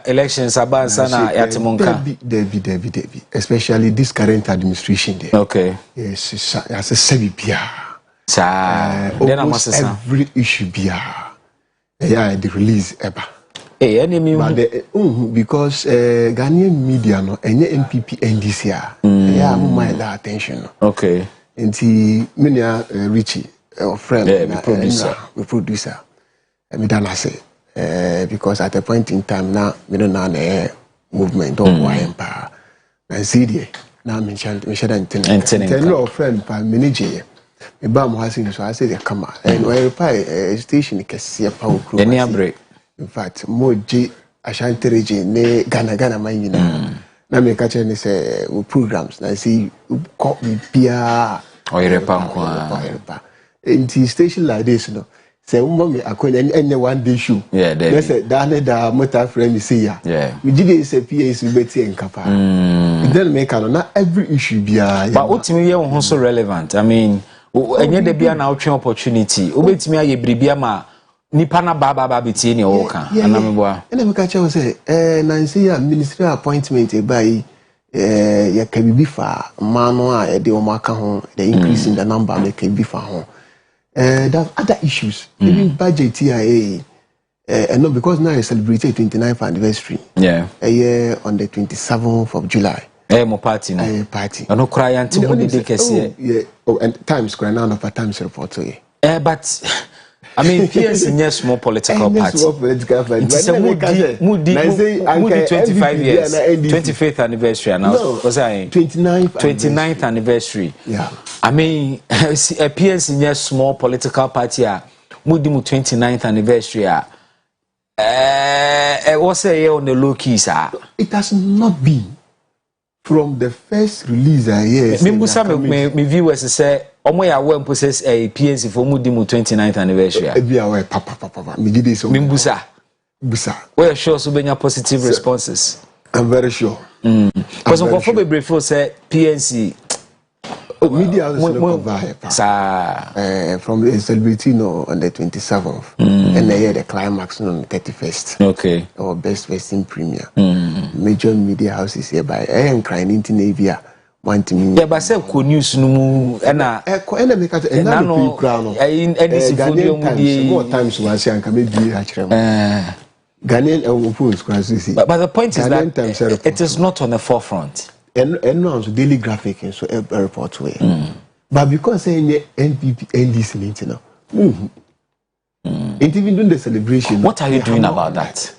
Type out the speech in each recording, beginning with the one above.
elections abansana yatimunka. Debbie. Especially this current administration there. Okay. Yes, as a Sebia. Almost every issue yeah, the release ever. But because Ghanaian media no any MPP NDC yeah, I'm my attention. Okay. And the many Richie friend the producer. Me done I say because at a point in time now me don't know movement of empire. And see there now me share and friend pa manager. Me ba mo hasin so I say come and we reply station kesi pa okru. Any break. In fact, Moji Ashantereji ne Ghana Mayina. Na me catch any say programs. Na see copy Pia or Repa. In the station like this, no. Say me akon any one day show. Yeah, they say da motor friend see ya. Yeah. We did say PA is beti en kapa. It doesn't make not every issue bia. But ultimately you also relevant. I mean, enye de bia na outreach opportunity. Obetimi aye bribia ma nipa na baba biti ni oka anameboa ene me ka che say Nancy ministry appointment by ya kabibi fa mano a de o maka ho the increase in the number make kabibi fa ho that other issues even budget here and not because now I celebrate 29th anniversary on the 27th of July mo party no party no cry anti mo de kese and times cry now of times report but I mean, PS is a small political party. It's a moody 25 years, 25th anniversary. No, was I 29th anniversary. Yeah. I mean, a PS is a small political party. Moody 29th anniversary. What's a year on the low keys? It has not been from the first release. Yes. Me viewers say. Omo ya we process a PNC for mudimu 29th anniversary. Papa. Me did this. Mimbusa. Busa. We are sure so many positive responses. I'm very sure. Because on for be for say PNC media from the celebrity on the 27th and the climax on the 31st. Okay. Our best Western premiere. Major media houses here by crying into Navia. Yeah, but say ko news no mu na make at na no crown more times was say anka me bi a kire Ghanaian phones cross. But the point is that it is not on the forefront. And no daily graphic and so report way. But because say NPP NDC meeting now. And even during the celebration. What are you doing about that?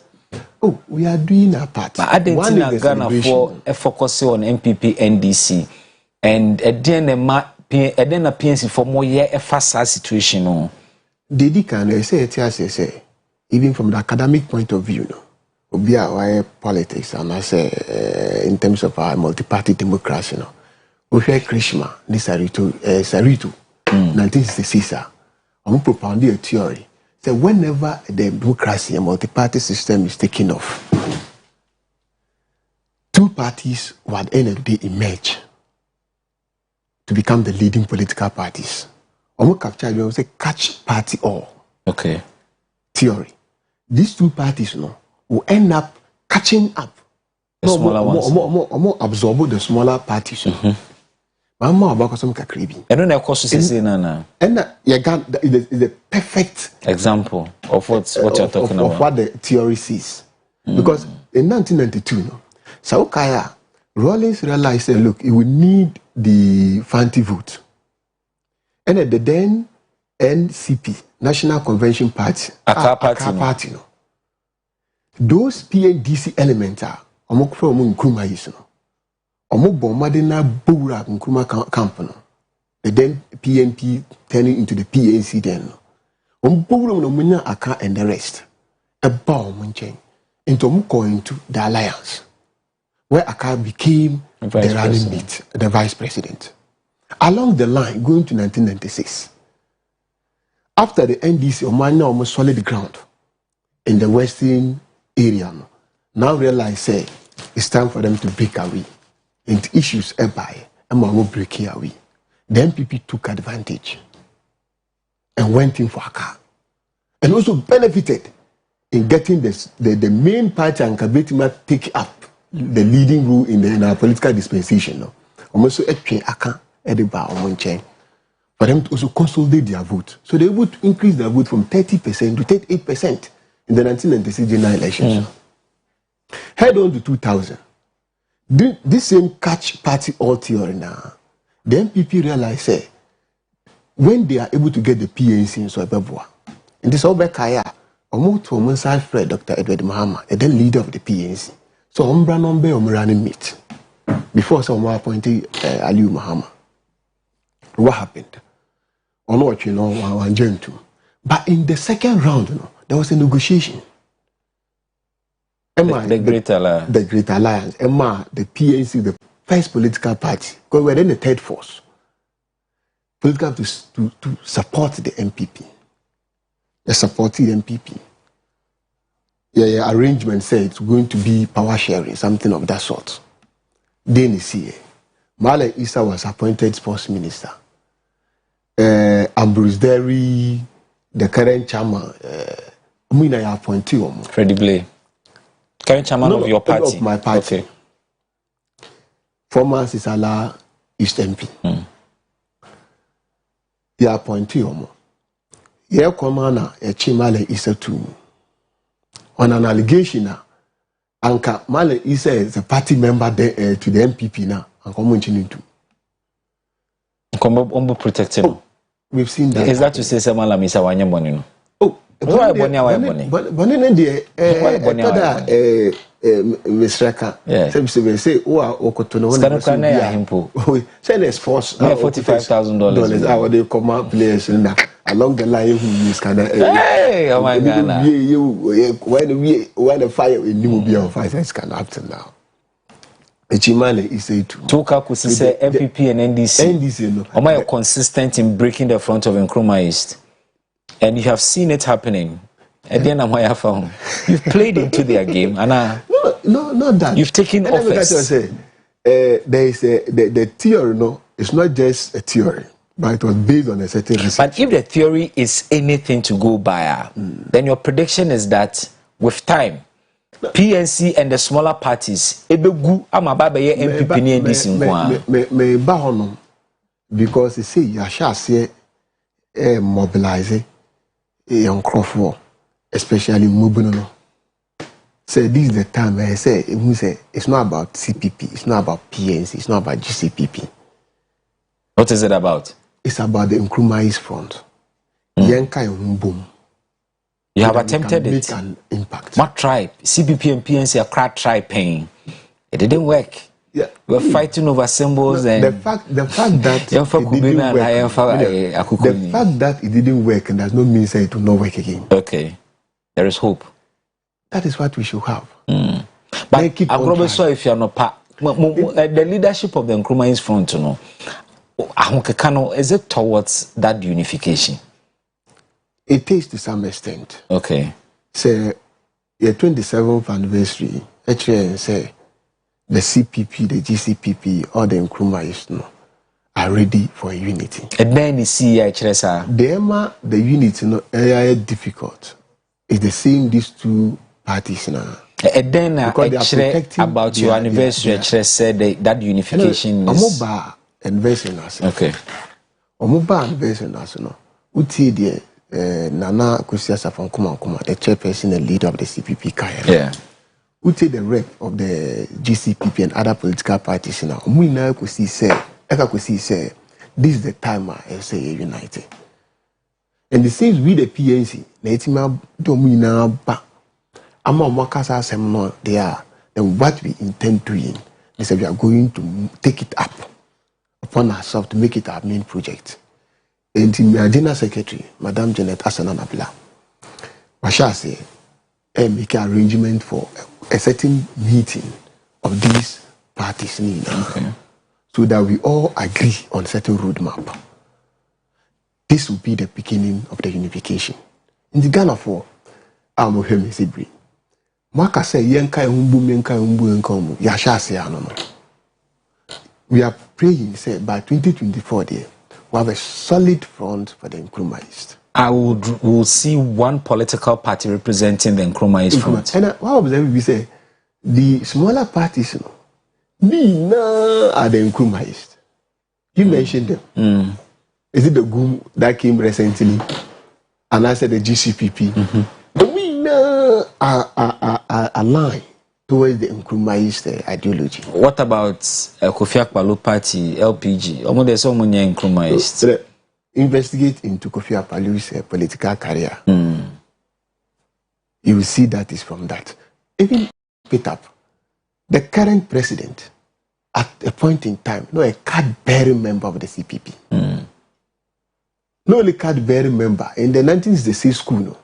Oh, we are doing our part. But I didn't Ghana for a focus on MPP NDC and then a PNC for more year a fast situation. No, Didi can say even from the academic point of view, no, we are politics and I say in terms of our multi-party democracy, no, we hear Krishma, this Saritu, 1966. I'm propounding a theory. So whenever the democracy and multi-party system is taken off, two parties will at the end of the day emerge to become the leading political parties. Omo capture we say catch party all. Okay. Theory. These two parties will end up catching up. The smaller ones. More absorb the smaller parties. Mama about some kakribi. I don't know course say na. And is the perfect example of what you're talking about. Of what the theory says. Because in 1992, Saukaya Rawlings realized that look, it would need the Fanti vote. And at the then NCP, National Convention Party, Aka Party, those PNDC elements are omokro mu nkruma yiso. Omo Madina Bura Nkrumah camp no. The then PNP turning into the PNC then. Bura no munya Aka and the rest. A bomb munchen into Muko into the alliance, where Aka became the running mate, the vice president. Along the line, going to 1996, after the NDC Omanya almost solid ground in the western area, now realize say it's time for them to break away. And issues by and will break away. The MPP took advantage and went in for Aka, and also benefited in getting the main party and Kabetima take up the leading role in our political dispensation. No? Almost so aka ediba omonchen for them to also consolidate their vote. So they would increase their vote from 30% to 38% in the 1996 general elections. Head on to 2000. This same catch party all theory now. The MPP realized when they are able to get the PNC in Soebebwa, in this Obekaya, Omo to Omo side friend Dr. Edward Mahama, the then leader of the PNC. So Ombra Nombe running meet before someone appointed Aliu Mahama. What happened? Ono what you know one gentle. But in the second round, you know, there was a negotiation. The Great Alliance. The Great Alliance. Emma, the PNC, the first political party, because we're then the third force. Political to support the MPP. They supported the MPP. Yeah, arrangement said it's going to be power sharing, something of that sort. Then you see, Male Issa was appointed sports minister. Ambrose Derry, the current chairman, appointed Freddie Blay. Current chairman of your party? Of my party. Okay. Former Sisala East MP. He appointed Omo. He commander Male Issa too. On an allegation now, Anka Male Issa is a party member to the MPP now. And come on protected. Oh, we've seen that. Is that to say Samala Misa Wanyamoni? Oh, why Bonnie? Miss Reka, say, oh, Okotono, send us force $45,000. How they come out players along the line who use kind of. Hey, oh my God. When the fire in Nimubia of fire can happen now. Chimale is a Toka could say MPP and NDC. No. Am I consistent in breaking the front of Nkrumah East? And you have seen it happening. And then I found you've played into their game, and no, not that you've taken office. There is the theory. No, it's not just a theory, but it was based on a certain research. But if the theory is anything to go by, then your prediction is that with time, PNC and the smaller parties, ebegu amababa ye MPP ni NDC because you see, Yasha say mobilize young Crawford. Especially Mubuno. Say this is the time I say it's not about CPP, it's not about PNC, it's not about GCPP. What is it about? It's about the Nkrumah East front. Boom. You have attempted it. Make an impact. What tribe? CPP and PNC are crack tribe paying. It didn't work. Yeah. We're fighting over symbols and the fact that it didn't work. The fact that it didn't work and does not mean that it will not work again. Okay. There is hope. That is what we should have. But I'm probably sorry if you're not part. The leadership of the Nkrumah East front, you know, is it towards that unification? It is to some extent. Okay. Say, your 27th anniversary, actually, say, the CPP, the GCPP, or the Nkrumah East, you know, are ready for a unity. And then you see, the unity, you know, is difficult. It's the same these two parties now. And then about your anniversary, said that unification is. Omoba anniversary now. Okay. Omoba anniversary now. No. Uti the Nana Kusia Safon Kuma, the chairperson and leader of the CPP Kaya. Yeah. Uti the rep of the GCPP and other political parties now. We now could see say, this is the time I say united. And the same with the PNC, Natima Domina Ba. Ama Makasa Semno, they are. Then what we intend doing is that we are going to take it up upon ourselves to make it our main project. And in my dinner secretary, Madame Janet Asananabla, Washa say, make an arrangement for a certain meeting of these parties, so that we all agree on a certain roadmap. This will be the beginning of the unification. In the Ghana for Amohemi Sibri, Maka say, we are praying, say, by 2024, we have a solid front for the Nkrumah East. I will see one political party representing the Nkrumah's front. And what observe we say the smaller parties, are the Nkrumahs. You mentioned them. Is it the GUM that came recently? And I said the GCPP. The winner are aligned towards the Nkrumahist ideology. What about Kofi Akpaloo party, LPG? There's so many Nkrumahist. Investigate into Kofi Akpaloo's political career. You will see that is from that. Even pick up the current president at a point in time, a card-bearing member of the CPP. Not only card-bearing member, in the 1966 school, no,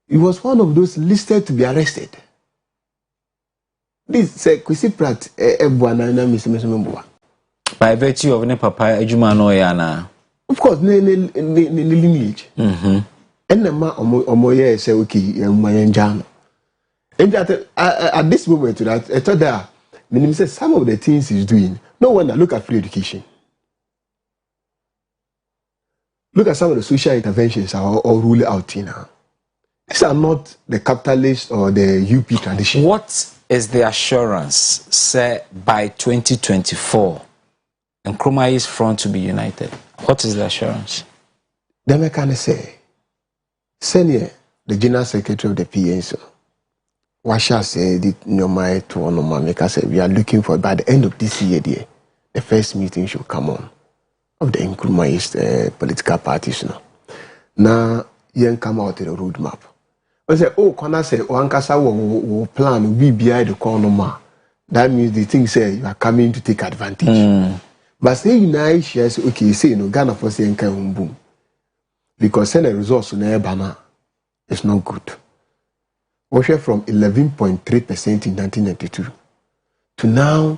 he was one of those listed to be arrested. This say Kwesi Pratt by virtue of ne papa ejuma no yana. Of course, lineage. And the man omoye say okay, mayenjano. And at this moment, I thought that when say some of the things he's doing, no wonder look at free education. Look at some of the social interventions are all ruled out now. These are not the capitalist or the UP tradition. What is the assurance, say, by 2024, Nkrumah's front to be united? What is the assurance? Then I can say, Senior, the General Secretary of the PNC, Washa said, we are looking for, by the end of this year, the first meeting should come on of the Nkrumahist political parties. Now, you come out in the roadmap. I say, Kona say, Wankasa will plan, we behind the corner. That means the thing say you are coming to take advantage. But say you now shares, okay, say, Ghana for saying, boom. Because send a resource in Ebana is not good. We share from 11.3% in 1992 to now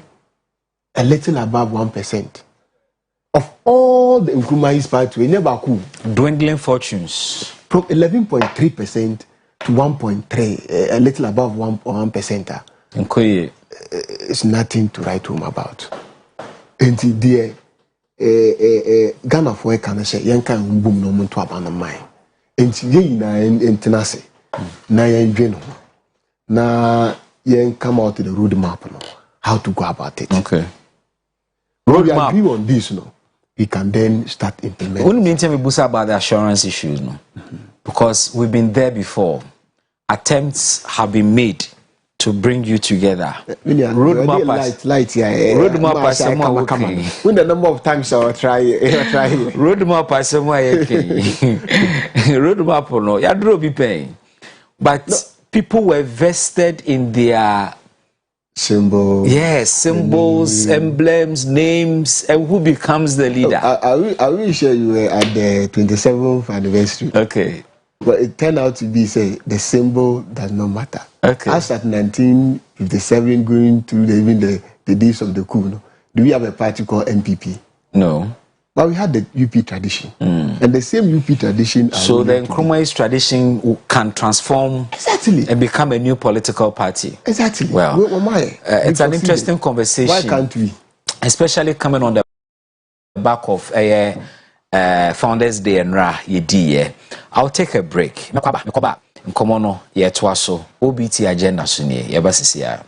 a little above 1%. Of all the Nkrumah's party, we never cool. Dwindling fortunes. From 11.3% to 1.3, a little above 1%. It's nothing to write home about. And the Ghana for can say, Yanka boom no one to abandon mine. And ye na in Tenase, na yen dream. Na yen come out to the roadmap, how to go about it. Okay. We agree on this, we can then start implementing. Only mean tell me about the assurance issues, because we've been there before. Attempts have been made to bring you together. Roadmap, when the number of times I'll try. Roadmap, roadmap, no, you don't be paying. But no. People were vested in their symbols. Yes, symbols, emblems, names, and who becomes the leader. I will show you at the 27th anniversary. Okay. But it turned out to be, say, the symbol does not matter. Okay. As at 1957, going to even the days of the coup, do we have a party called NPP? No. But we had the UP tradition. And the same UP tradition... So the Nkrumah's tradition can transform and become a new political party. Exactly. Well, it's an interesting conversation. Why can't we? Especially coming on the back of Founders Day and Ra Yedi. I'll take a break. Nkomono ye twaso Obt Agenda sunye yebasisia.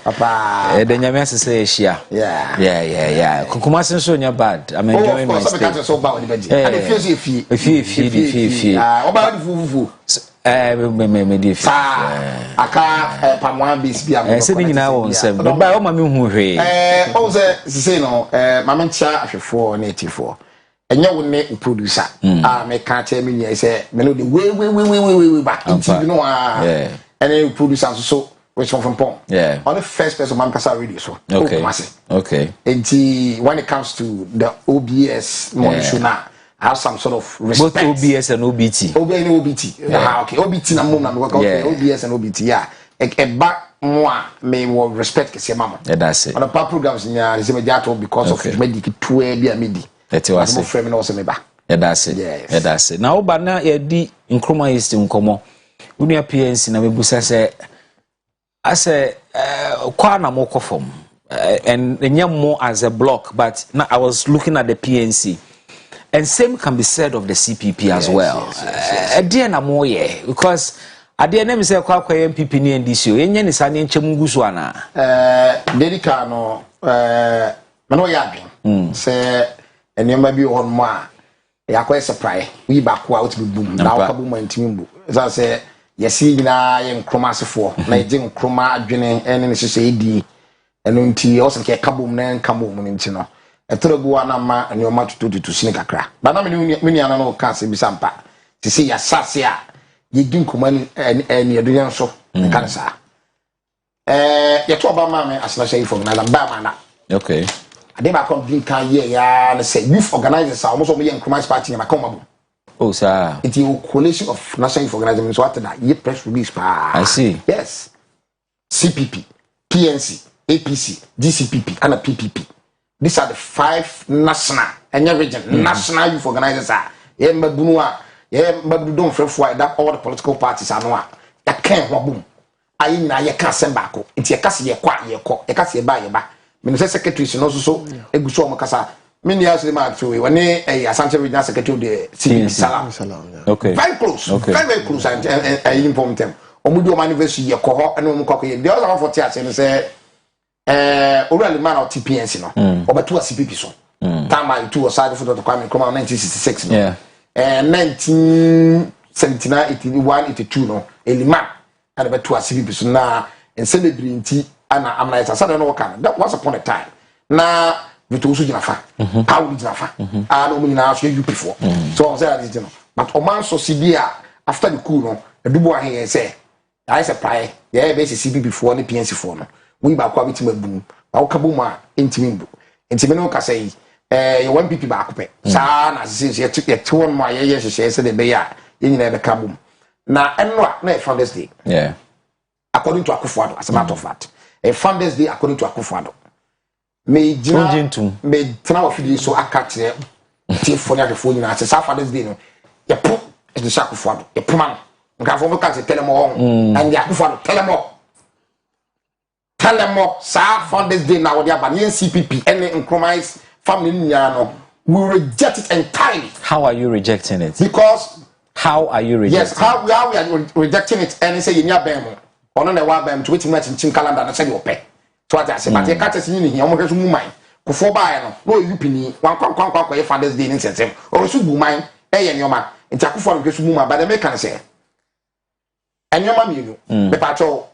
Papa. The Nyame say share. Yeah. Kokoma so nya bad. I'm enjoying my stay. me di fi aka pamwa bis bia me se ni na won sem do ba o ma me hu hwe o se no ma me ntia ahwefo na etifo enye wo ne producer me ka che me nia se me no de we ba nti no ene producer so which one from Pong. Yeah. On the first person man kasa radio so. Okay. Okay. And when it comes to the OBS monitor now, I have some sort of respect. Both OBS and OBT. OBT. Yeah. Okay. OBT na mum na me okay. OBS and OBT. Yeah. E back moi me will respect ke se mama. Yeah, that's it. On the past programs nya se me jato because of me di to e bia me di. That was it. My friend no se me ba. Yeah, that's it. Yes. Yeah, that's it. Now ba na ye di nkroma ist nkomo. Unia PNC na me busa se I say, Kwana moko form, and more as a block, but now I was looking at the PNC, and same can be said of the CPP as well. Dear na more because at the end say kwa MPP ni NDC, yenye ni sani nchemungu swana. Dedika no, mano yadwin. Se enyema bi on ma, yakwa surprise. We back out be boom. Now kabu intimimbu. So say. Yesi na ye nkroma asefo na ye nkroma adwene ene ne hyehyɛ edi eno nti o se ke kabom na nkabom ne nti no etoregu ana ma anyoma tututu sine kakra ba na me nua na no ka se bi sampa ti se ya sase a ye di nkroma ne adunya nso ka ne sa ye to ba ma me asena hyɛ ifo na ba ma na okay ade ba kom din kan ye ya na say youth organizers a almost ye nkroma party na ma kom oh, sir. It's a coalition of national youth organizations. So after that, ye press release. I see. Yes. CPP, PNC, APC, DCPP, and a PPP. These are the 5 national and region national youth organizers. Yeah, Mbunua. Yeah, Mbudon Frefwa. That all the political parties are no. Ya can't boom. I na ye can't send back. It's your cast ye qua ye co. Ye cast ye buy ye back. Minister Secretary, and also so a good show Macassa. Many years ago, when a Asante Regional Secretary of the CPP Salam. Okay. Very close. Okay. Very close. And I informed them. Omudio Manivesi, your cohort, and Omukoki. The other one for Tias and say, already man of TPNC, no, or but 2 CPP so. Time I 2 aside for the Kwame Nkrumah 1966. Yeah. And 1979, 81, 82, no, Eliman, and about 2 CPP so now, and celebrity, and I'm like, I said, I know what kind. That was upon a time. Now, we told you Jinafa, how we Jinafa, I don't mean ask you before. So I said, you know, but Oman so Sibia after the coup, no, the Dubois here say, I supply, yeah, basically CP before the PNC for no. We back quality boom, our Kabuma, Intimimbu, Intimino say, you want people back up. San, as since you took your 2 my years, she said, the Bayer, in the Kabum. Now, and what, from this day, yeah, according to Akufado, as a matter of fact, a Founders Day according to Akufado. Me tena wa fidi so akatre ti fo na defo nyina se Saturday day no ye po e de Akufo ado ye po man nka fo ka se telemo and ya Akufo ado telemo Saturday day na wo dia ba ne CPP any compromise family nyina no we reject it entirely. How are you rejecting it? Because how are you rejecting? Yes, how we are rejecting it and say nya ben mo ono na wa ben to wetin na chin calendar na say you pay. So I say, but you can't see me here. I'm going to move mine. Before buying, no, you penny, one Father's Day in September, or should move mine, and your man, and Takufa gets move by the mechanic say. And your mammy, you know, the patrol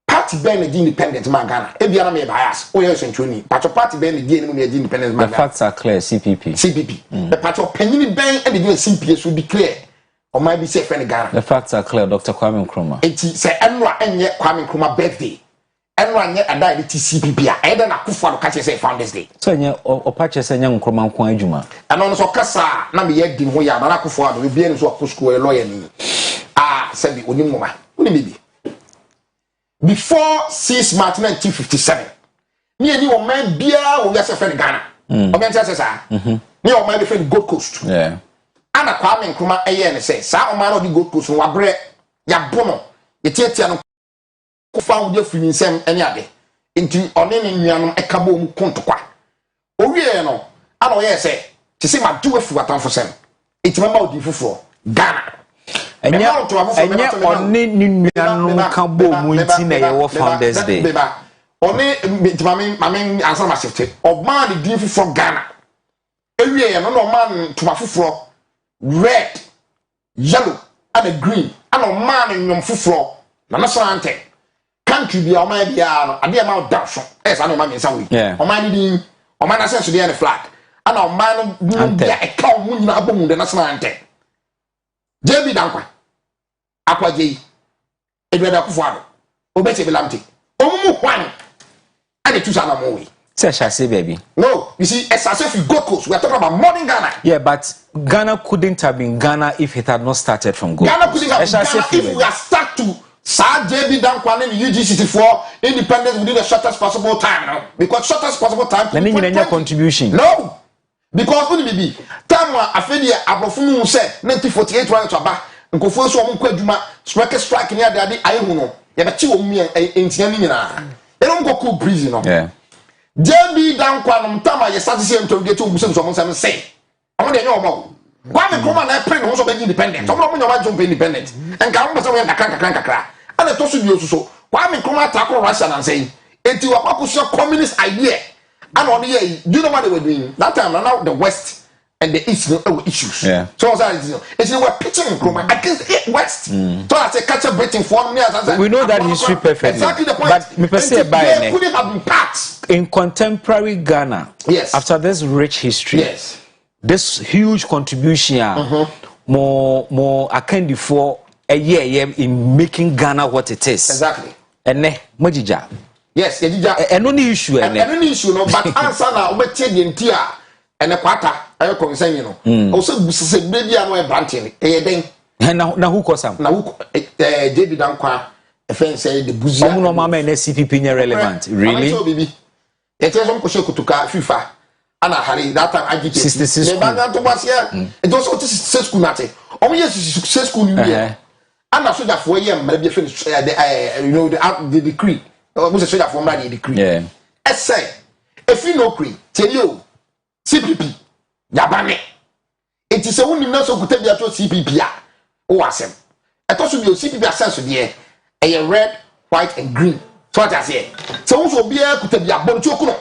party band the independent man, Ghana, every other may bias, or yes, and Tuni, patrol party band the independent man. The facts are clear, CPP. The patrol penny band and the CPS will be clear, or might be safe in Ghana. The facts are clear, Dr. Kwame Nkrumah. It is and yet Kwame Nkrumah birthday. And one yet a died TCPP, I don't know who catch say Founders Day. So, or patches and young Nkrumah Kwanjuma. And also Cassa, Nami yet didn't we are Nanakufa, we be in so a lawyer. Ah, said the Unimoma, maybe. Before 6 March 1957, me and you man beer or yes, a friend Ghana. Me or my friend Gold Coast. Yeah. Anna Kwame Nkrumah and say, Sa man of the Gold Coast, who are bread, Yabono, the Tietiano. Found your feeling same any other into on any young a cabo contaqua. Oh, yeah, no, I know, yes, to see my 2 for what for some. It's my mouth before Ghana. And yet, on any cabo Muntina Founders Day. Only, mammy, answer my safety of man the different from Ghana. Oh, yeah, no man to my floor red, yellow, and a green. ano man nyom fufuro na national anthem country bia o man bia no ade ma da so esa no ma me nsa we o man ni o man na sense dey flag ana o man no bia e ka o mu nyina abomu the national anthem JB Dankwa akwaje Edward Akufo-Addo obeche belamte omumu hwan and two sana mo we say baby. No, you see, as if we go coast, we are talking about modern Ghana. Yeah, but Ghana couldn't have been Ghana if it had not started from Gold Ghana couldn't have been Ghana if we are stuck to JB Dankwa and UG64 independence within the shortest possible time now. Because shortest possible time. Then you need contribution. No, because only be time I feel the Abrofunu said 1948 right to aba. Nkofo so omo kwaduma strike near the ade aye hu no. Ya be chi omu entia ni nyina. E no go prison no. Yeah. JB Dankwa no mtama ye start say interrogate obusen so mo say omo de nyomo Kwame Nkrumah na print ho so be independent omo mo nyoma jump independent enka mo so we kakra ana to so bi osuso Kwame Nkrumah attack Russia and say enti wa kwakuso communist idea and on here do you know what they were doing that time now the west and the east no issues so it's we were pitching Nkrumah against the west so I say catch a Britain for me we know that history perfectly exactly the point but me per se by couldn't have been part in contemporary Ghana, yes, after this rich history, yes, this huge contribution, more akendi for a year in making Ghana what it is. Exactly. And Mojija. Yes, and only issue. And any issue, no, but answer now, we take the entire and a quarter, I concern you know. Also, say, baby, I know a branching, now who calls him? Now, JB Dankwa, a friend say the Buzia. No, mama, and SCP relevant. Really? It is on Kosho Kutuka, FIFA, and I had that time I did 66. It was also 6 school. Only 6 school. And I said that for a year, maybe finish the decree. Was a soldier for money decree. Yeah. I say, if you know, tell you, CPP, Yabane. It is a woman also could tell you CPP. Oh, awesome. I thought you CPP sense of the air, a red, white, and green. So what I say, so also be able to be a bon chocolate.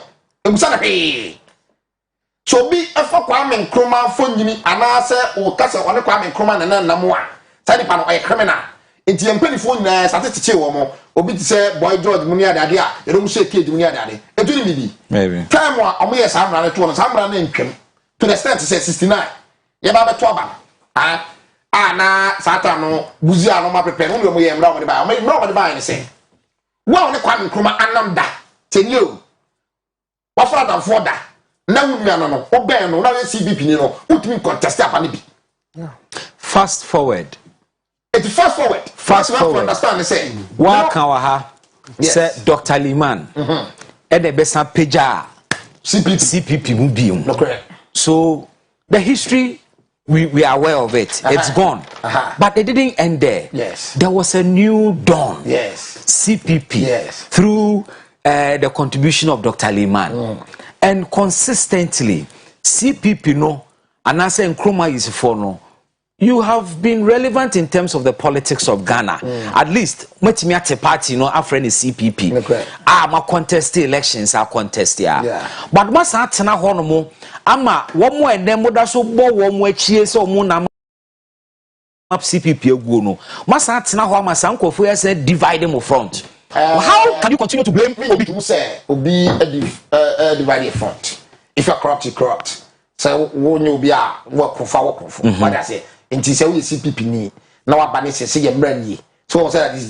So be a for Kwame Nkrumah for you, and I say, or Casa on the Kwame Nkrumah and Namua. Taliban or a criminal. It's the phone started to chill more, or be to say, boy George Munia Dadia, you don't say kid Munia Daddy. It didn't be. Maybe. Time one, or me as I'm running to some running to the extent to say 69. Yababa Toba. Ah, na Satano, Buzia, no, my prepare, only way I'm wrong about. I may not buy anything. Well, the Kwame Nkrumah anam da. Tell you. What father for that? Now we are no. Obey no. Now CBP no. Put me contest up and be. Fast forward. It's fast forward. Fast forward. Understand? Say. Wa kawaha. Say Dr. Liman. The best peja. CPP will be. No correct. So the history. We are aware of it. It's gone. But it didn't end there. Yes. There was a new dawn. Yes. CPP. Yes. Through the contribution of Dr. Liman. And consistently, CPP no, and I say Nkrumah is for no, you have been relevant in terms of the politics of Ghana. At least, me at a party, no, our friend is CPP. Okay. I'm a contest the elections, I contest yeah. But what's that na honomo? Ama one more and then what so bo one more cheers or moon up CPP no. What's that na ho ama sanko for say divide them front. How can you continue to blame Obi to say Obi a divided front? If you're corrupt, you're corrupt. So when you be a work for what I say. Nti se we CPP ni na wa ba ne se ye mbrani so say that this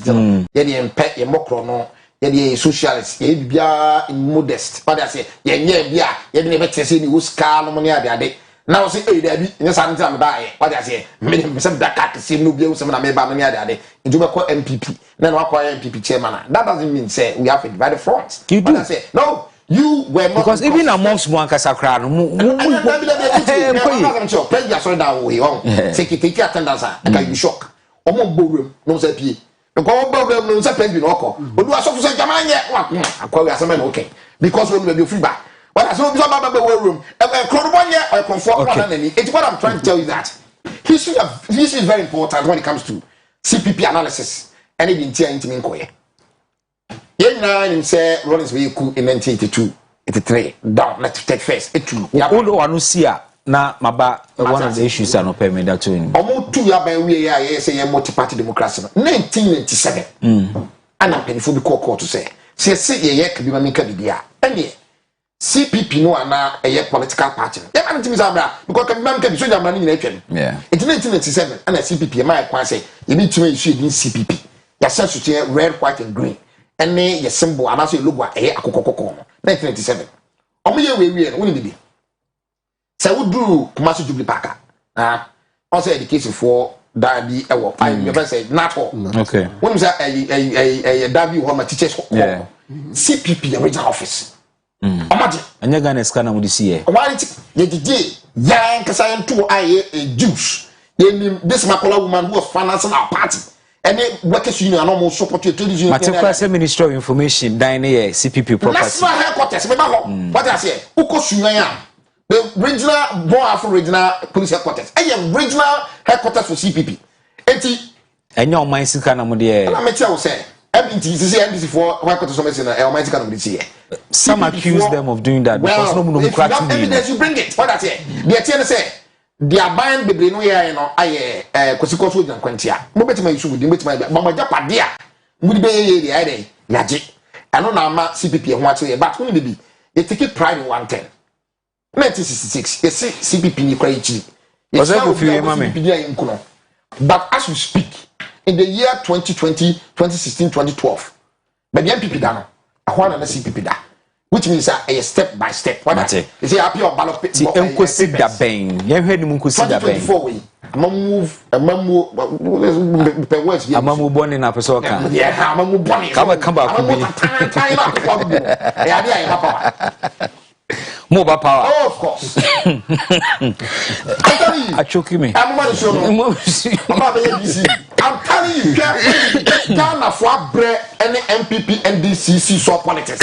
ye dey impet ye mokro no ye dey socialist ye bia modest what I say ye nya bia ye dey be tese ni wo ska no mo ne ade now say eh da bi nya san am ba ye what I say me sem da ka se no bia wo sem na me ba no ne ade nti we call MPP na no acquire MPP chairman that doesn't mean say we have to divide the front you do I say no. You were not because even amongst Mwankasa crowd, take attendance. I can be shocked. Omo bowroom, no say pie. Because bowroom no say pen be no call. But do I so say jamanye? Akwa asem okay. Because when we be free back. But as we about bowroom, crowd one year or comfort one enemy. It's what I'm trying to tell you that history is very important when it comes to CPP analysis. And it didn't into me inquiry. Yen nine say Rollins vehicle in 1982, 83. Down, let's take first. 82. All anusia na maba one of the issues are not permitted that too. Omo two ya ban we ya say multi-party democracy 1997. Ana penifo bi court to say ye ka bi ma meka bibia. Ene CPP no ana political party. Ya ma ntimi zabra because ka bi ma meka bi so jamra ni nyina atwam. Yeah. In 1997 ana CPP ma kwan say ye bi tumi issue din CPP. Ya sense to red, white and green. Ene ye symbol ana so logo akokokoko no 1997. Omo ye we no woni bibi. Say we do Kumasi Jubilee Park. Also education for Dabi Ewo. I never say not all. Okay. When we say a Dabi Home teachers. Yeah. CPP original office. Imagine. And you're gonna scan with this year. Why did you young Kasayan 2 a Jews? This Makola woman who was financing our party. And then workers union and almost support your trade union. Material Ministry of Information, Dine CPP property. National headquarters. What I say? Uko Sunyaya. The regional Afro regional police headquarters. Regional headquarters for CPP. And your mind is kind of there. I'm say. MBC for headquarters of Some accuse them of doing that because no one evidence you bring it. What I say? The say they are buying baby no here, you know. Kosiko so jan kwantia. Mo betima issue with betima mama japa dia. Mo be ye ide yaje. Ano na ma CPP ho ate but who be they take it pride in 110. 1966, you see CPP ni kwa ichi. Was that for you, mama? But as we speak, in the year 2020, 2016, 2012, but the MPP dano, I want to CPP da, which means a step by step. What I say? You see, I appear ballot paper. You consider that bang. You heard him consider that bang. 2024 a mamu words. A mamu born in a person. Yeah, a mamu born. Come back. Mobile power. Oh, of course. I'm telling you. I choke me. I'm telling you. Ghana for bread any MPP NDCC so politics.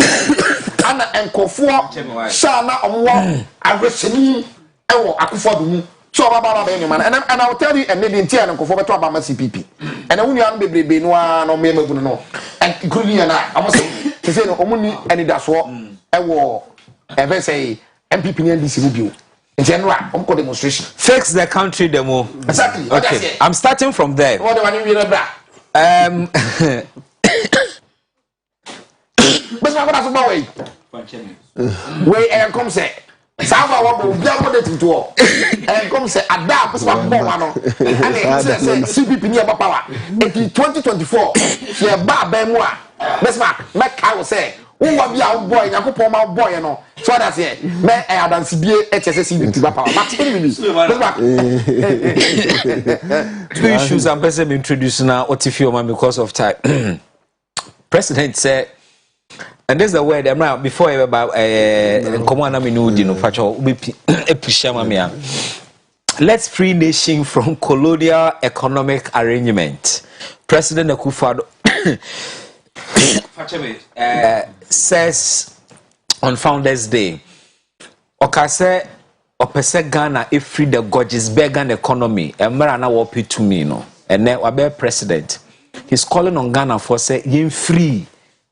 Ana enkofo shana omwo agresini ewo akufo so baba be man and I will tell you and the entire enkofo beto abama CPP. And I wunu an bebrebe no no me mabu no. And including na I must say no omuni ani daso ewo ever say MPP and DC review. In general, I'm called demonstration. Fix the country demo. Exactly. Okay. I'm starting from there. What do I need to but my brother way. Way and come say. Sava wa bo bia ko de to all. And come say ada pese ba bo ma no. And say CPP ni aba power. In 2024, she ba ba mu a. Best man, make I will say who will be our boy, Yakupon my boy, you know. So that's it. May I have CBA HSC to power. Two issues I'm person introducing now, Otifioma because of time. President said, and there's the word I'm now before about command let's free nation from colonial economic arrangement. President Akufo-Addo says on Founders Day, Okase opese Ghana free the gorgeous begging economy. Emerana wopi to me no. And then wabe president, he's calling on Ghana for say yin free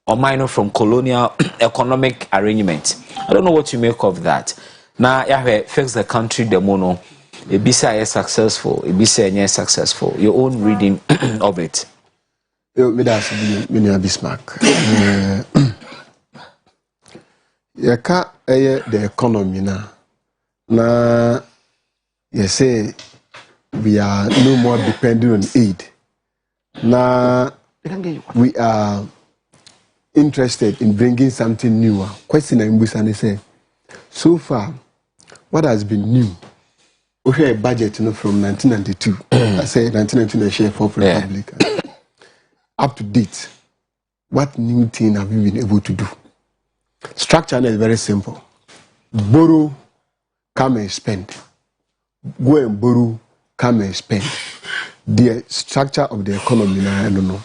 or minor from colonial economic arrangement. I don't know what you make of that. Now Yahweh fix the country the mono. Ebisa is successful. Ebisa is successful. Your own reading of it. Me that's me Bismarck. Yaka the economy na you say we are no more dependent on aid. Now we are interested in bringing something new. Question I'm say so far what has been new? We have a budget from 1992. I say 1992 share for Republic. Up to date, what new thing have you been able to do? Structure is very simple. Borrow, come and spend. Go and borrow, come and spend. The structure of the economy, I don't know.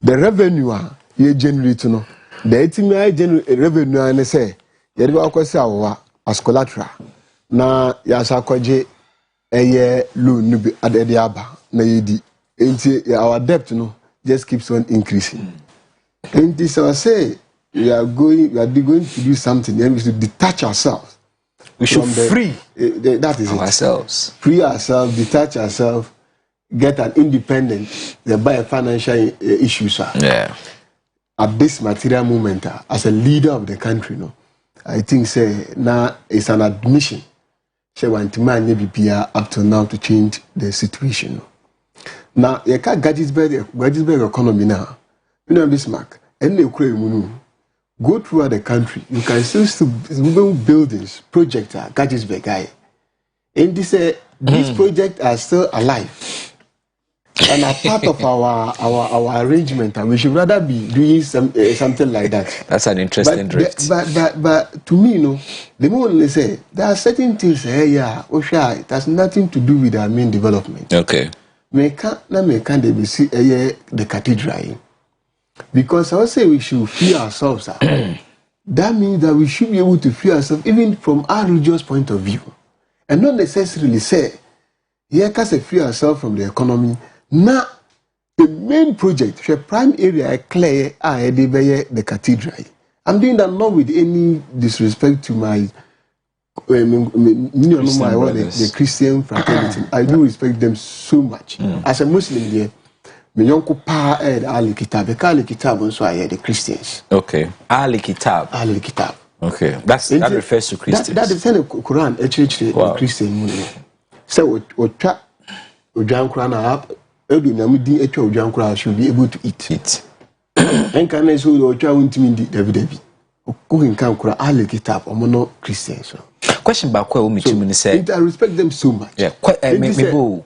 The revenue you generate, no. The revenue, I say, you go as collateral. Na yasakwaje loan be adediaba na yedi. Our debt, no. Just keeps on increasing. And this I say we are going to do something and we should detach ourselves We should free that is ourselves. Free ourselves, detach ourselves, get an independent, by financial issues. Yeah. At this material moment, as a leader of the country, I think now it's an admission. Say want to man be up to now to change the situation. Now, you can't Gettysburg economy now. You know Bismarck, and they go throughout the country. You can still build buildings, projects, Gettysburg guy. And these projects are still alive. And a part of our arrangement, and we should rather be doing something like that. That's an interesting drift. But to me, the moment they say there are certain things it has nothing to do with our main development. Okay. They be see the cathedral. Because I would say we should free ourselves. That means that we should be able to free ourselves even from our religious point of view. And not necessarily say, can free ourselves from the economy. Now, the main project, the prime area, clear, the cathedral. I'm doing that not with any disrespect to my the Christian fraternity. I do respect them so much. As a Muslim, the Christians. Okay. Ali Kitab. Ali Kitab. Okay. That refers to Christians. That is the Quran, the Christian. So, should be able to eat. And can I say the child David? Cooking can cry Ali Kitab or mono Christians. Question back where we say I respect them so much. Yeah.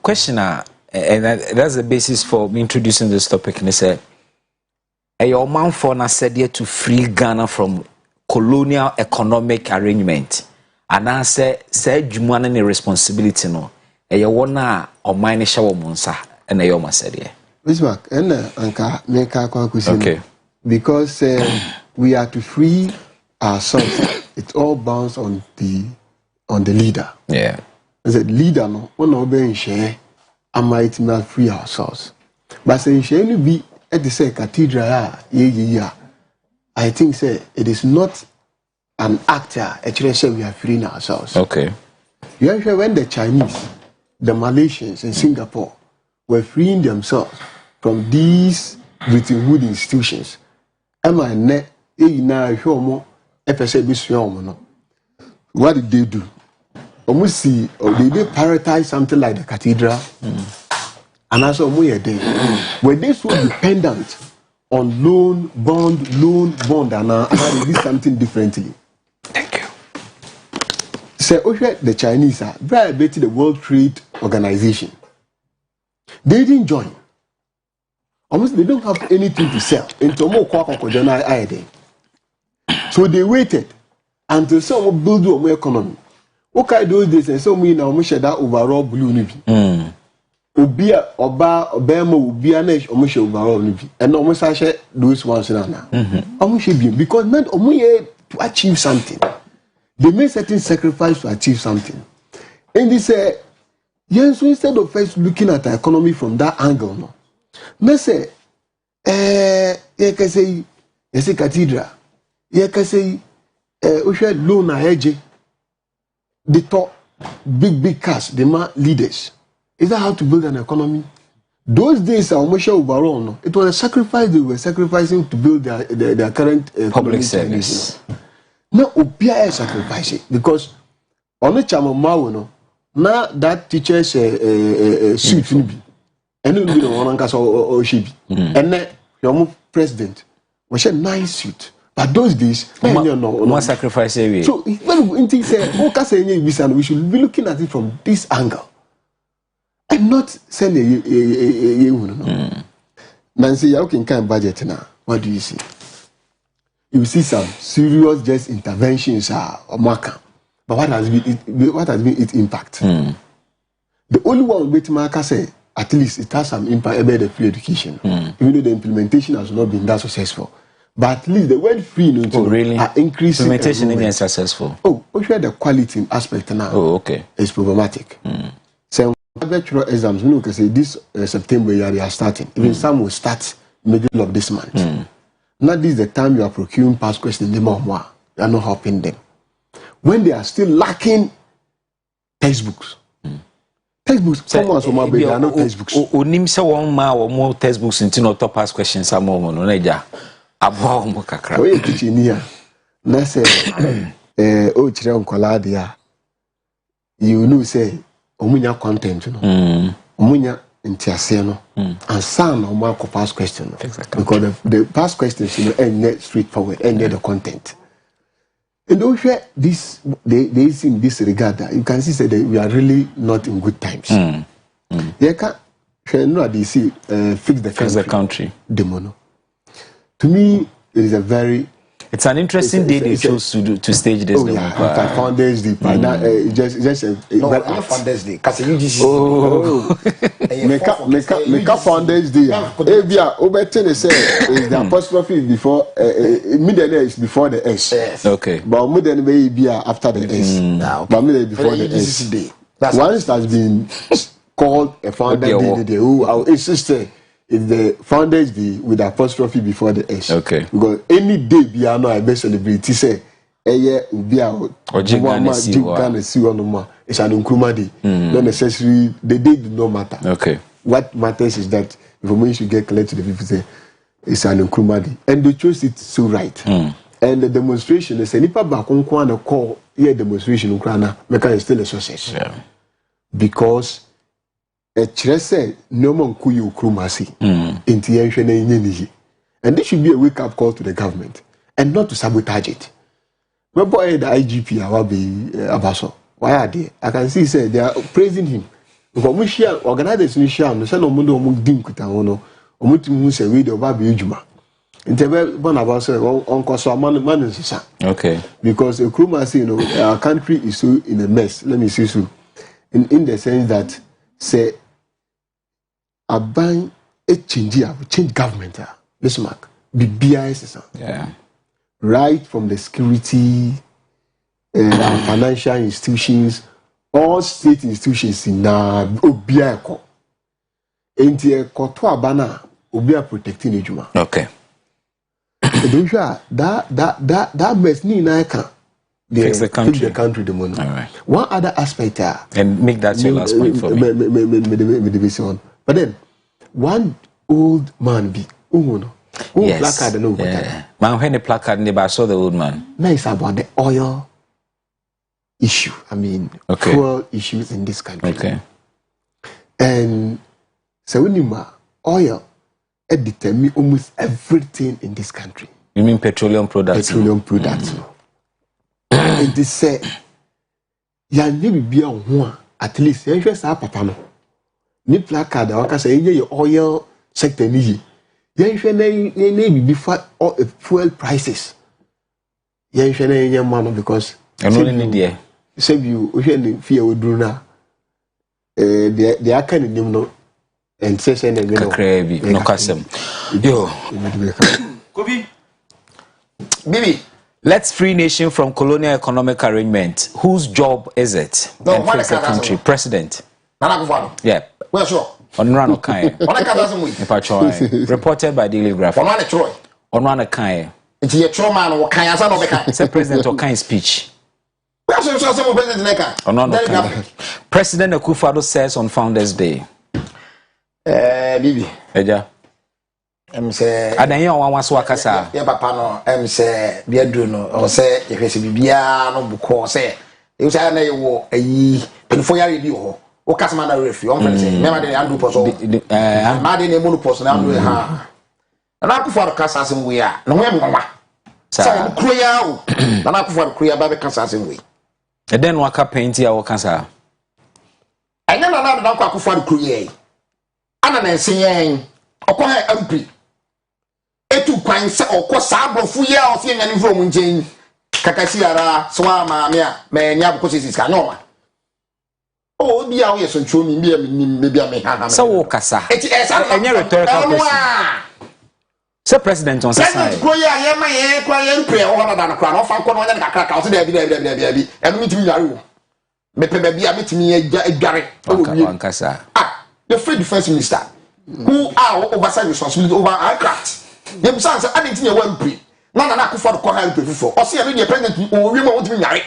Question and that's the basis for me introducing this topic. And they say, your man for na said to free Ghana from colonial economic arrangement. And I say Juman any responsibility no. You wanna or mine shower monsa and a yoma said Bismarck and Anka make okay. Because we are to free ourselves. It all bounds on the leader. Yeah. As a leader, no one obeying share, I might not free ourselves. But saying share be at the say cathedral, I think say it is not an actor. Actually, say we are freeing ourselves. Okay. You actually when the Chinese, the Malaysians in Singapore were freeing themselves from these Bretton Woods institutions. Am I net? What did they do? Almost see, or they prioritize something like the cathedral, and also were they so dependent on loan bond, and they did something differently. Thank you. So, the Chinese are very better the World Trade Organization. They didn't join. Almost they don't have anything to sell. So they waited until someone build their economy. Okay, those days and so we now share that overall blue nibi. Obia oba obema obia na almost overall nibi. And almost I share those ones now. Almost be because not to achieve something. They made certain sacrifice to achieve something. And they say, yes, so instead of first looking at the economy from that angle, no. Me say, you can say, yes, a cathedral. You can say, we should loan a hedge. They talk big cash, they are leaders. Is that how to build an economy? Those days, almost overall, no. It was a sacrifice they were sacrificing to build their current public service. No, Obia sacrifice it because on the chama no. Now that teacher's suit and you know one or she be and then your president was a nice suit. But those days, no sacrifice area. So when we say, we should be looking at it from this angle and not send a Nancy, you can budget now. What do you see? You see some serious just interventions or marker. But what has been its impact? The only one with marker say at least it has some impact about the free education, even though the implementation has not been that successful. But at least the word free really? Are increasing. Implementation is successful. Oh, the quality aspect now. Oh, okay. Is problematic. So bachelor exams, we can say this September they are starting. Even some will start middle of this month. Not this the time you are procuring past questions, you are not helping them. when they are still lacking textbooks. Textbooks, someone so my baby, are not textbooks. Onim se one ma or more textbooks into no top pass questions some more no naija. Abo mo kakra. We teaching here. Na say o chire onkola dia. You know say omunya content no. Omunya ntiase no. And some no ma pass question. Because the past questions you know end straightforward, end the content. And don't share this. They see in this regard that you can see that we are really not in good times. They can't no they see fix the country. Demono. To me, it is a very. It's an interesting day they chose to stage this. Oh yeah, Founders Day. Just no, not Founders Day. Because you just make up Founders Day. Ebia Oberton say is the apostrophe before middle is before the S. Yes. Okay. But middle may be after the S. But middle before the S. Once it has been called a Founders Day, who I will insist is the Founders Day with the apostrophe before the S. Okay. Because any day biano I best celebrate say ubia Ghana see one more. It's an Nkrumah Day. Not necessarily the day do not matter. Okay. What matters is that information get collected to the people say it's an Nkrumah Day. And they chose it so right. And the demonstration is a nipa back on kwana call here demonstration Ukraina make is still a success. Yeah. Because say no man kuyu krumasi and this should be a wake-up call to the government and not to sabotage it. My boy the IGP Awabi Abaso, why are they? I can see say they are praising him because we share organizers we share no say no mundo mu dim kuta wono omutu say we the Ababi ejuma ntebe bon Abaso on koso man nsisa. Okay, because krumasi our country is so in a mess. Let me say so in the sense that say Aban change government. This mark the BIS. Yeah. Right from the security financial institutions, all state institutions in Obiako. Enti koto abana Obia protecting ejuma. Okay. That mess ni na can fix the country the money. All right. One other aspect and make that your last point for me. But then, one old man be yes. Placard no man when the placard never saw the old man. Nice about the oil issue. I mean, fuel issues in this country. Okay. And so when you oil, it determines almost everything in this country. You mean petroleum products? Petroleum products. And they say, ya never be on one at least. You just have papa no. Ni placard waka say your oil sector ni yen hwe na before fuel prices yen hwe na yen man because no need there say you hwe ni fear oduru na they aka ni nim no and say na me no kakra bi no kwasem yo Kobi Bibi, let's free nation from colonial economic arrangement. Whose job is it? No, and fix the country president. Yeah. Well, sure. Onrano Kai. Reported by Daily Graphic. Onrano Kai. It's your trauma or Kai as an Say President Okai speech. President Akufo-Addo says on Founders Day. Bibi. Eja. Say Adanya wan so akasa. Yeah papa no say biadru no o say ye hwese bibia no buko say you say na ye wo ayi penfo yare bi ho o kasama na refi on friend say mema dey andu poso ma dey na monu poso na andu ha na Akufo-Addo kasa asem we a no we mwa say kroya o na Akufo-Addo kroya ba be kasa asem we e den waka paint ya wo kasa anya na Akufo-Addo kroya yi ana na ense yen okwa MP etu kwan se okọ saabrofu ye a ofe nyane from nchen kakasi ara so ama me a me nya boko sisi ka nyoma o bi a wo ye so ntwo mi bi a me bi a me ha so wo kasa enya rhetorical question so president on sasa president ko ye aye ma ye ko ye mpre o na da na kra no fa nko no nya kakra ka o se da bi enu mitimi yare wo me pe ba bi a mitimi adware o wi kasa the free defense minister who are oversight responsibility over aircraft. Them sons are adding to your one pre. None of Akufo-Addo call him before. Or see a president or women want to be married.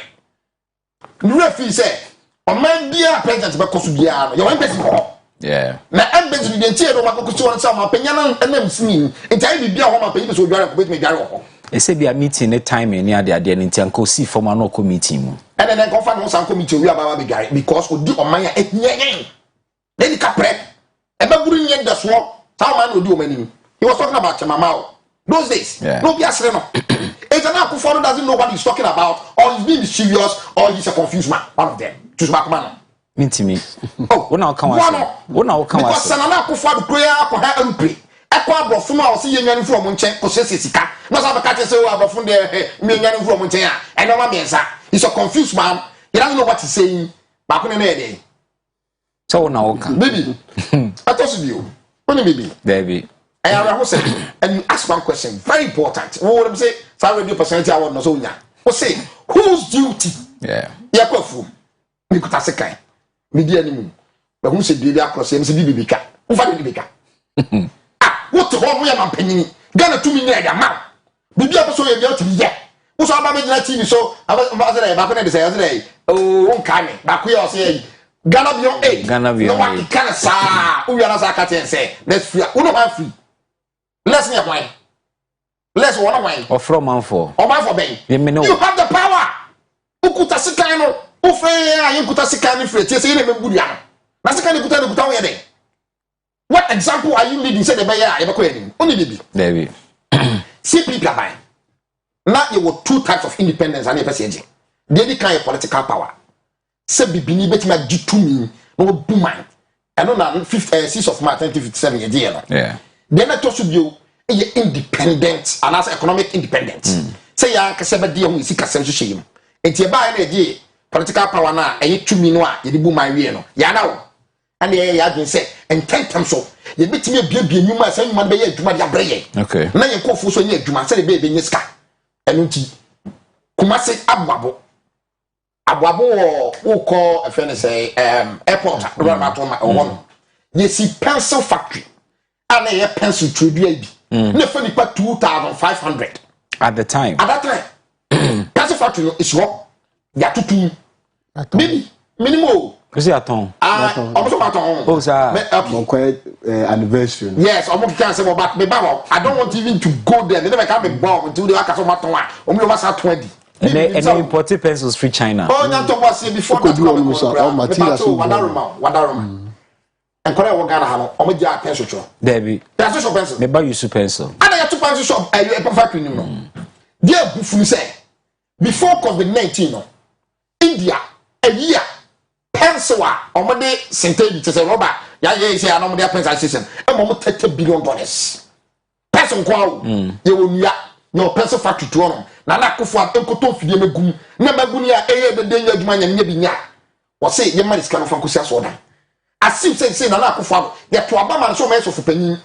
referee say o man bia president be koso bia no your embassy ho yeah na embassy dey tie do makoko si won say ma panya na enam sini entai bibia ho ma panyi so dware ko betime dware ho ese bia meeting ne time ni ade nti anko si formal no committee mu and then go find one committee we about be dware because odi o man ya enyen then kapre e ba buru nyen da so how man odi o mani he was talking about Chamamao those days no be asre no it's an Akufo doesn't know what he's talking about or he's being serious or he's a confused man one of them choose back man Mintimi. Oh, wona kan wase. Wona kan wase. Because Sanana Akufo do prayer ko ha ampre. Ekwa abrofo ma o se yenwan fu omo nchen ko sese sika. No sa be ka se o abrofo de me yenwan fu omo nchen a. E no ma mensa. He's a confused man. He doesn't know what he's saying. Ba ko ne na e dey. So wona wo kan. Baby. Atosu bi o. Only baby. Baby. I have said, and you ask one question, very important. What would I say? Sorry, radio personality. I want no so nya. What say? Whose duty? Yeah. Yeah, go for. Me kuta sekai. Me di animu. But who said the across? Me say bibi ka. Who fa bibi ka? Ah, what the whole way am penny? Gana 2 million ya ma. Bibi a so ye bi o ti ye. Wo so aba me na TV so. Aba say ba ko na dey say. Oh, won ka me. Ba ko ye o say Ghana beyond 8. Ghana beyond 8. No can sa. Who you na sa ka ten say. Let's free. Who no have free. Let's near wine. Let's one wine. Or from man for. Or man for ben. You have the power. Ukuta sikano. Ufe ya yukuta sikani free. Say you never good ya. Na sikani kuta we dey. What example are you leading? Say the buyer e be ko eni. Only baby. Baby. Simply plabai. Now you were 2 types of independence and person. The kind of political power. Say bibini betima gitumi no buman. I know na 6th of March 1957 year. Yeah. Then I told you independent and as economic independent. Say ya ka sebe de hu sika sem so hwem. Enti e ba na de political power na e tumi no a ye de bu man wie no. Ya na wo. And ya adwen say ententem so ye betimi abiabia nyuma say nyuma be ye adwuma de abre ye. Okay. Na ye kofo so nye adwuma say be nye sika. Eno nti kumase abwabo wo call a friend say airport run out on one. You see pencil factory and a pencil trade bi. Na fa nipa 2,500 at the time. At that time pencil factory no is what ya tutu maybe minimum Because you aton. Almost aton. Oh sir. Anniversary. Yes, almost can say but me ba I don't want even to go there. They never can be bomb until they aka so maton a. Omo over 20. And imported pencils free China. Oh, not to was before that Wadaroma. And correct what Ghana have on my pencil shop. Debbie. That's a pencil. They buy you super pencil. And I have 2 pencil shop. I have a factory. Dear Buffon say, before COVID-19, India, a year, pencil, or Monday, St. David, to say, Robert, yeah, say, I know their pencil system, and $30 billion. Pencil, you will your pencil factory to on. Nana Akufo enkoto fidie megum na maguni a eye de den adwuma nya nya binya wo say ye mari sika no fa kosia so dan asim say Nana Akufo ye to aba man so me so fanyin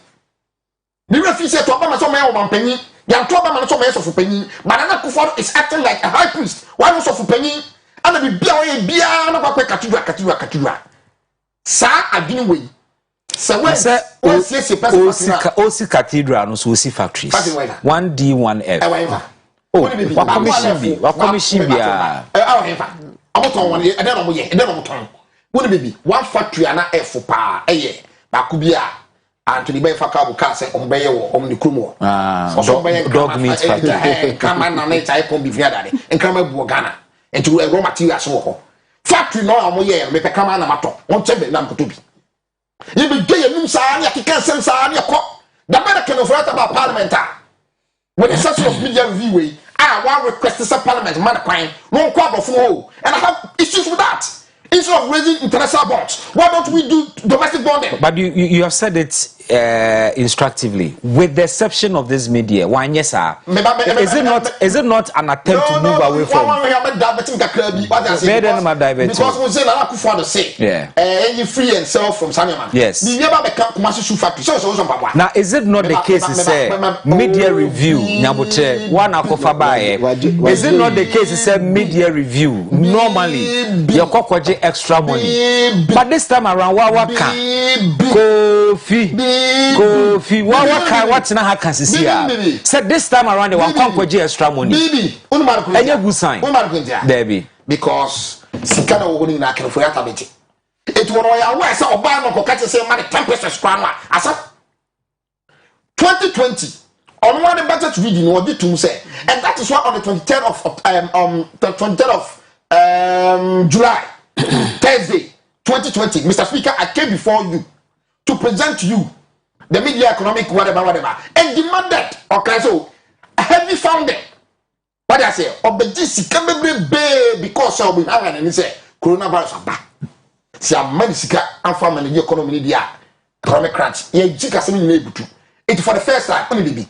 ni refi say to aba man so me wo man panyin ya to aba man so me so fanyin but Nana Akufo is acting like a high priest why no so fanyin ana bi bia wo ye bia na kwa katudwa sa adwini we so when Osi Cathedral no so Osi factories 1D 1F wa commission bia amoton won e dey no mo ye e dey no mo ton woni bibi one factory ana F pa eye ba ku bia Anthony Bay Fakabu ka say ombeye wo omni krumo dog meat factory kama na na chai pon bi via dade enkama bu Ghana enti raw materials wo ho factory no amo ye me pe kama na mato won chebe na mkoto bi ye be gye num saa ne akeka sem saa ne ko da be can of about parliament when the session of media review way one request the parliament man kwan no kwa abofo ho and I have issues with that. Instead of raising international bonds, why don't we do domestic bonding? But you have said it instructively, with the exception of this media. Why yes, sir? Is it not an attempt to move away from? Because we say Nana Akufo say, you free and sell from Sanyaman. Yes. Now is it not the case? Say media review. Nyabote one Akofa bae. Is it not the case? Say media review. Normally, your kokwaje extra money, but this time around what can Kofi what's na ha can see here said this time around the one kwaje extra money any good sign Debbie because sika na wo ni na kan for ya tabeti it won ya wa say oba no ko ka say man 10% kwan wa asa 2020 on one budget reading no dey tum say and that is why on the 23rd of July Thursday 2020 Mr. Speaker, I came before you to present to you the media economic whatever and demanded okay so heavy funding what I say obeji sika bebe because of we have and say coronavirus aba si amani sika amfa manage economy dia economic crunch ye jika se ni ebutu it for the first time only be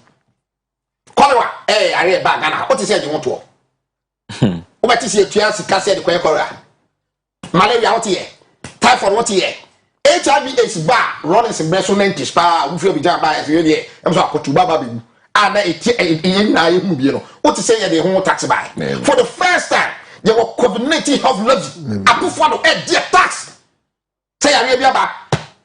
kolewa are ba Ghana what is say you want to obeti se etua sika se de kwen korea malaria what here typhoid what here HIV AIDS ba running some resonant spa we feel be jam ba e dey em so akotuba ba be ana eti na ye hu bi no what say ye dey ho tax buy for the first time there were COVID-19 health levy akufo do e tax say ya bia ba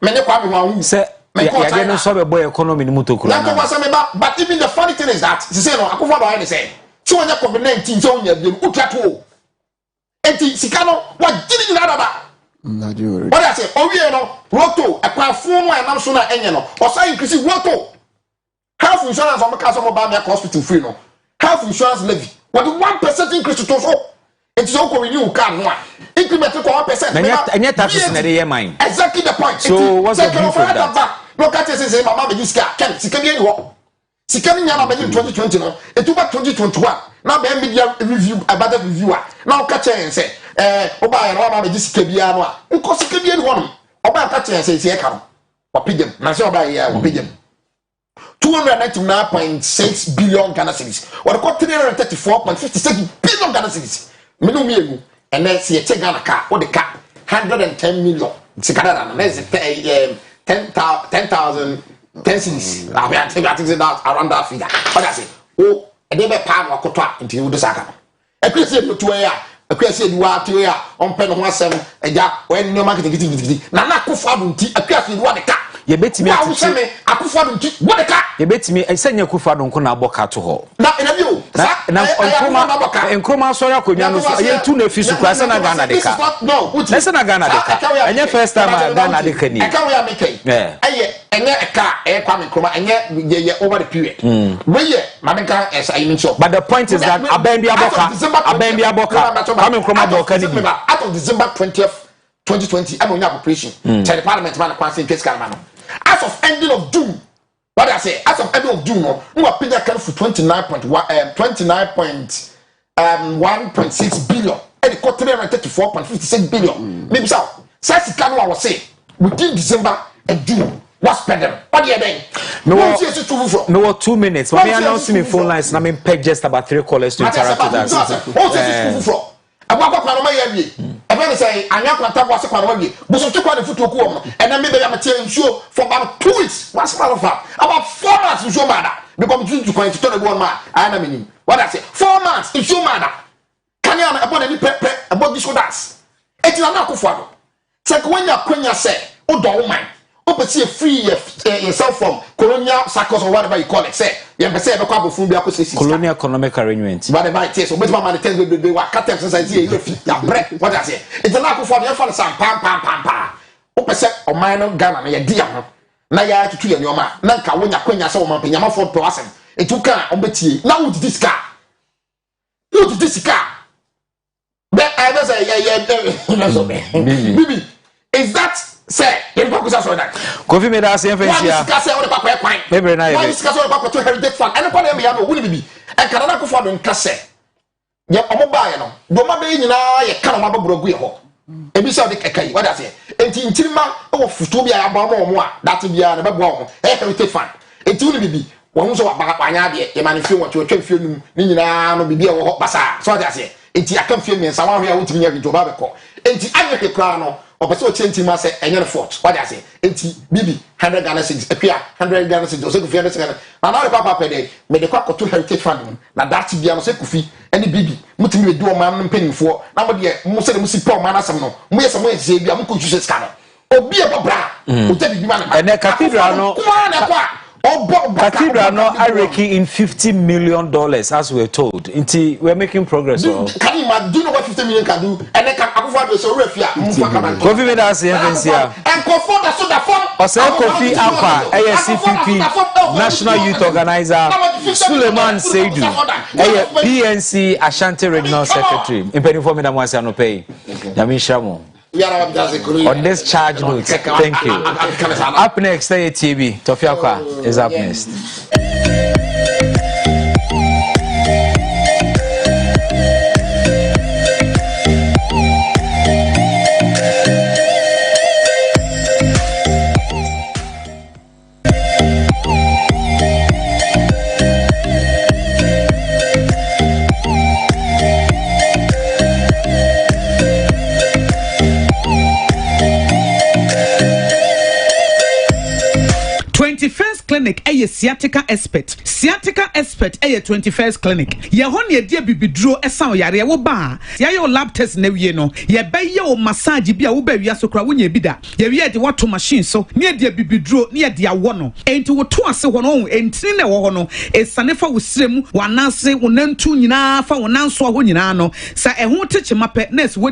me ne kwa me hu say ya dey no so be boy economy ni mutokura na ko say me ba but even the funny thing is that say no akufo do I say so when COVID-19 so nya bi utwato enti sika no wa giri na dada Najuri. What I say, oh yeah, no, roto, a platform and I'm so not any no, or say increase roto. Health insurance on the castle of Bamia hospital free no. Health insurance levy. What the 1% increase to total? It's so renew can one. Increment to 1%. And yet that is in the mine. Exactly the point. So what's the view for that? Look at this say mama be scar. Can Sikani what? Sikani Yana by 2020 no. It took back 2021. Now the media review about the reviewer. Now catch and say oba ya na ma sika bia no a nko sika bia ni wono oba ka che say say ka no opigem na say oba ya opigem 299.6 billion Ghana cedis or ko 334.56 billion Ghana cedis me no miegu and then say che Ghana ka o de ka 110 million sika da na is 10,000 cedis I think that around that figure what I say oh e dey be pa no akoto a nti wo de saka no e kwese no to ya akwase di wa to ya on pe no ho asem eja when no market gidi na akufo adunti akwase di wa de ka ye betimi atete akufo adunti wa de ka ye betimi ensanya akufo adunko na aboka to ho na enabi o na enkroma so ya konwa no so ye tu na fi su kwase na Ghana de ka no listen na Ghana de ka enye first time Ghana de ka ni eka we ameke aye enye eka kwa enkroma enye ye over the period we ye madenka esa I mean so but the point is that aben bi aboka I'm in Chroma Boka. Out of December 20th, 2020, I'm on your operation. The Parliament man passing case Caramano. As of ending of June, what I say, as of ending of June, no, I paid that for 29.6 billion. And it got 334.56 billion. Maybe so. Sassy Cano was say within December and June. What's better? What do you think? No, 2 minutes. When we announcing in phone lines, I mean, peg just about 3 callers to interact with us. Ababa kwa no maye ebe say anya kwanta kwa se kwa no wie buso twa the foot oku om and then maybe am tell show for about 2 weeks what's part of that about 4 months show mada because between to point to the one man I am meaning what I say 4 months show mada can you about any prep about this dance eti na akofo ado say kwanya say o do woman o pese free yourself from colonial circles or whatever you call it say you say be kwa bofun bi akose colonial economic arrangement whatever it is so bet man tell be wa captain society you fit ya break what I say it's na akofo dey for some pam o pese o man no Ghana na ye dia ho na ya tutu ye nyoma na nka wonya kwanya say o man panyama for to asem etu kan o betie na wo di sika be I say bibi is that say you focus on that Kofi me da say fancy sika say o de pakwa kwan maybe na ye sika say o de pakwa to heritage fund and kwa me ya no woni bibi e kana na akofo do nka say ye omo ba ye no do ma be nyina ye kana ma babrogu ye ho ebi say o de kekai what I say enti ntirima o futu bia ya ba mo a that bia na be bo ho heritage fund enti woni bibi won so wa ba anya de ye ma ne fie wo twa fie num ni nyina no bibi e wo ho basa so what I say enti akam fie men sa wa hwe a wotimi ya bi ba be ko enti ageke kra no opeso chanti ma say enye fort what I say enti bibi 100 Ghana cedis epia 100 Ghana cedis o se kufi 100 Ghana na na papa pede me de kwa koto heritage fund na that bia no se kufi eni bibi mutimi be do o man mpanimfo na mo de mo se de mo si pa o man asem no mo yesa mo eze bia mo ko hwehwe ska no obi e bobra o ta bibi ma na and the cathedral no cathedral no are raking in $50 million as we're told. We're making progress. Can you imagine? Do you know what 50 million can do? And then can for the so refia Kofi me da se envencia and for the so the form Ose Kofi Akwa ACPP National Youth Organizer Suleiman Seidu PNC Ashanti Regional Secretary impeni for me da mwansi anope Yamisha mo on this charge note. Thank you. Up next, TV. Tofiakwa is up next. 21st clinic a sciatica expert 21st clinic ye ho ne dia bibiduro esan yare wo ba ye yo lab test na wie no ye be ye o massage bi a wo ba wi asokra wo nya bi da ye wi de wato machine so ne dia bibiduro ne ye dia wo no enti wo to ase ho no enti ne wo ho no esane fa wo sirem wanase wo nantu nyina fa wo nanso ho nyina no sa ehun teche mape nurse wo